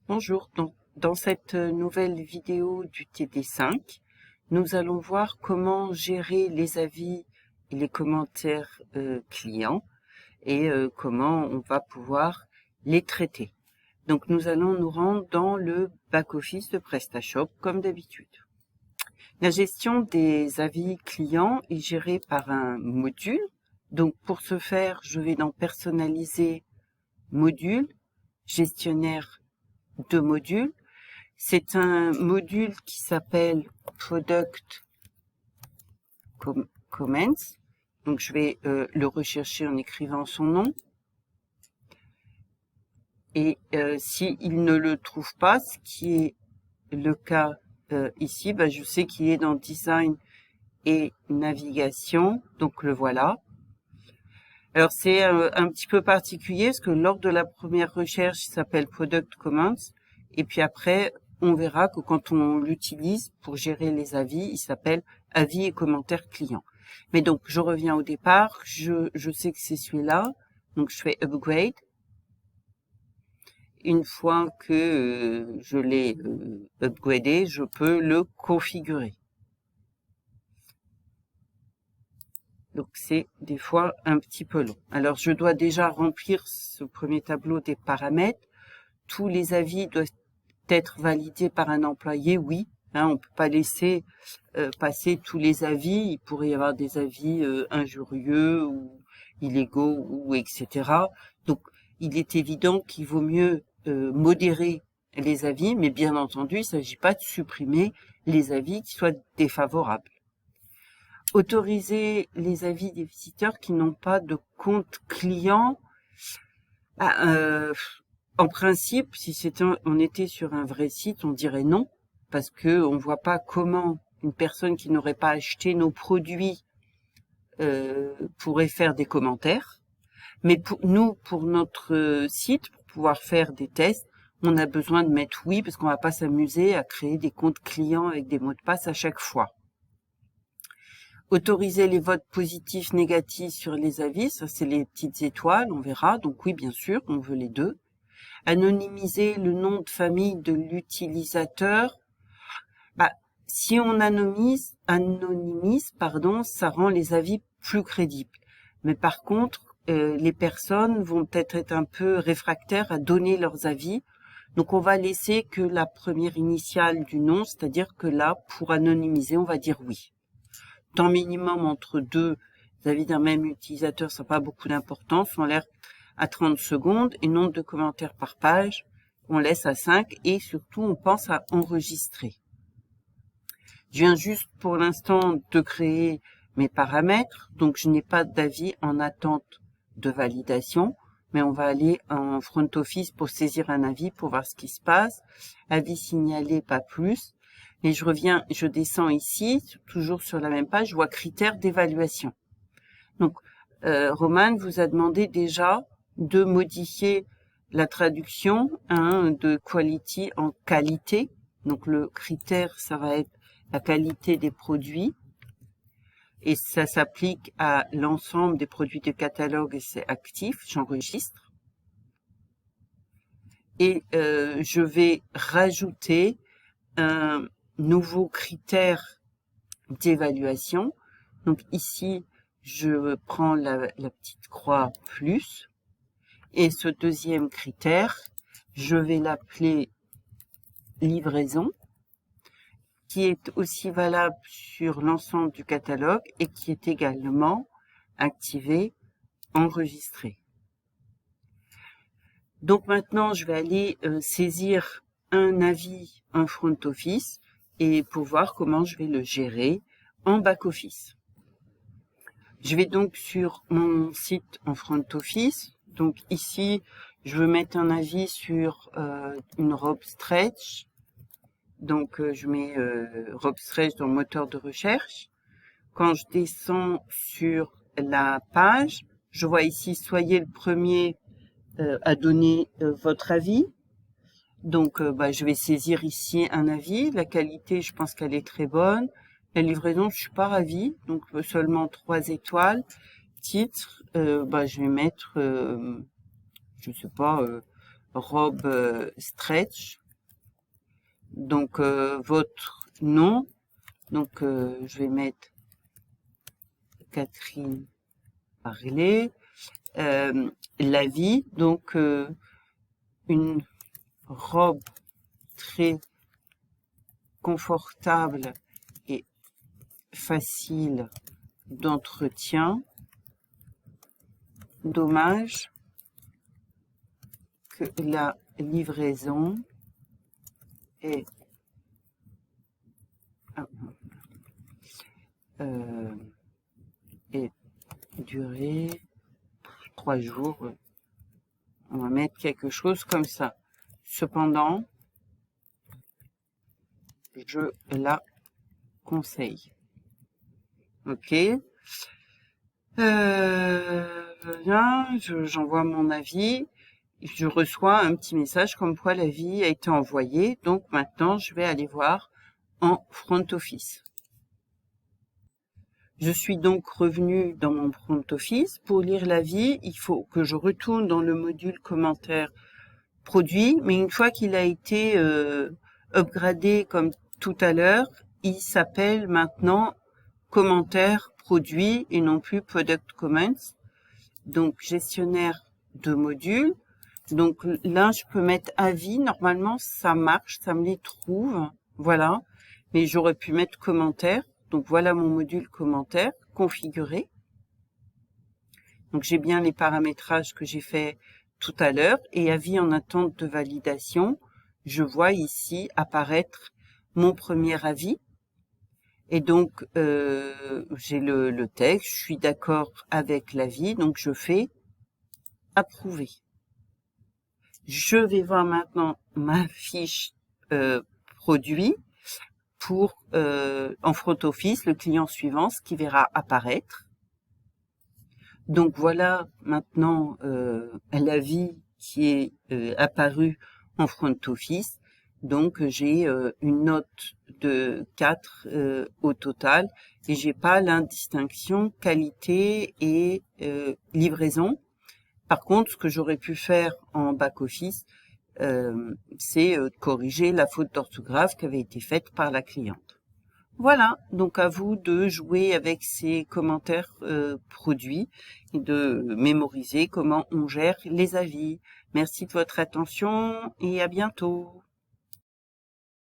Bonjour, dans cette nouvelle vidéo du TD5, nous allons voir comment gérer les avis et les commentaires clients et comment on va pouvoir les traiter. Donc nous allons nous rendre dans le back-office de PrestaShop comme d'habitude. La gestion des avis clients est gérée par un module. Donc pour ce faire, je vais dans Personnaliser, Module, Gestionnaire de modules. C'est un module qui s'appelle Product Comments. Donc je vais le rechercher en écrivant son nom. Et s'il ne le trouve pas, ce qui est le cas ici, je sais qu'il est dans Design et Navigation. Donc le voilà. Alors c'est un petit peu particulier parce que lors de la première recherche, il s'appelle Product Comments. Et puis après, on verra que quand on l'utilise pour gérer les avis, il s'appelle avis et commentaires clients. Mais donc, je reviens au départ. Je sais que c'est celui-là. Donc, je fais Upgrade. Une fois que je l'ai upgradé, je peux le configurer. Donc, c'est des fois un petit peu long. Alors, je dois déjà remplir ce premier tableau des paramètres. Tous les avis doivent être validés par un employé, oui. On peut pas laisser passer tous les avis. Il pourrait y avoir des avis injurieux ou illégaux ou etc. Donc, il est évident qu'il vaut mieux modérer les avis, mais bien entendu, il ne s'agit pas de supprimer les avis qui soient défavorables. Autoriser les avis des visiteurs qui n'ont pas de compte client. En principe, si on était sur un vrai site, on dirait non, parce que on voit pas comment une personne qui n'aurait pas acheté nos produits pourrait faire des commentaires. Mais pour notre site, pour pouvoir faire des tests, on a besoin de mettre oui, parce qu'on va pas s'amuser à créer des comptes clients avec des mots de passe à chaque fois. Autoriser les votes positifs, négatifs sur les avis, ça c'est les petites étoiles, on verra. Donc oui, bien sûr, on veut les deux. Anonymiser le nom de famille de l'utilisateur. Si on anonymise, ça rend les avis plus crédibles. Mais par contre, les personnes vont peut-être être un peu réfractaires à donner leurs avis. Donc on va laisser que la première initiale du nom, c'est-à-dire que là, pour anonymiser, on va dire oui. Temps minimum entre deux avis d'un même utilisateur, ça n'a pas beaucoup d'importance. On l'air à 30 secondes et nombre de commentaires par page, on laisse à 5 et surtout on pense à enregistrer. Je viens juste pour l'instant de créer mes paramètres, donc je n'ai pas d'avis en attente de validation, mais on va aller en front office pour saisir un avis pour voir ce qui se passe. Avis signalé, pas plus. Et je descends ici, toujours sur la même page, je vois critères d'évaluation. Donc, Roman vous a demandé déjà de modifier la traduction de quality en qualité. Donc le critère, ça va être la qualité des produits. Et ça s'applique à l'ensemble des produits de catalogue et c'est actif, j'enregistre. Et je vais rajouter un nouveau critère d'évaluation. Donc ici, je prends la petite croix plus. Et ce deuxième critère, je vais l'appeler livraison, qui est aussi valable sur l'ensemble du catalogue et qui est également activé, enregistré. Donc maintenant, je vais aller saisir un avis en front office et pour voir comment je vais le gérer en back office. Je vais donc sur mon site en front office. Donc ici, je veux mettre un avis sur une robe stretch. Donc je mets robe stretch dans le moteur de recherche. Quand je descends sur la page, je vois ici soyez le premier à donner votre avis. Donc je vais saisir ici un avis. La qualité, je pense qu'elle est très bonne. La livraison, je suis pas ravie, donc seulement 3 étoiles. Titre, je vais mettre, je sais pas, robe stretch. Donc votre nom, donc je vais mettre Catherine Parler, la vie, donc une robe très confortable et facile d'entretien. Dommage que la livraison est durée 3 jours. On va mettre quelque chose comme ça. Cependant, je la conseille. Ok. J'envoie mon avis. Je reçois un petit message comme quoi l'avis a été envoyé. Donc maintenant, je vais aller voir en front office. Je suis donc revenue dans mon front office. Pour lire l'avis, il faut que je retourne dans le module commentaire produit, mais une fois qu'il a été upgradé comme tout à l'heure, il s'appelle maintenant commentaire produit et non plus product comments. Donc gestionnaire de modules. Donc là, je peux mettre avis. Normalement, ça marche, ça me les trouve. Voilà. Mais j'aurais pu mettre commentaire. Donc voilà mon module commentaire configuré. Donc j'ai bien les paramétrages que j'ai fait tout à l'heure. Et avis en attente de validation. Je vois ici apparaître mon premier avis. Et donc j'ai le texte. Je suis d'accord avec l'avis. Donc je fais approuver. Je vais voir maintenant ma fiche produit pour en front office, le client suivant, ce qui verra apparaître. Donc voilà maintenant l'avis qui est apparu en front office. Donc j'ai une note de 4 au total et j'ai pas l'indistinction qualité et livraison. Par contre, ce que j'aurais pu faire en back-office, c'est corriger la faute d'orthographe qui avait été faite par la cliente. Voilà, donc à vous de jouer avec ces commentaires produits et de mémoriser comment on gère les avis. Merci de votre attention et à bientôt.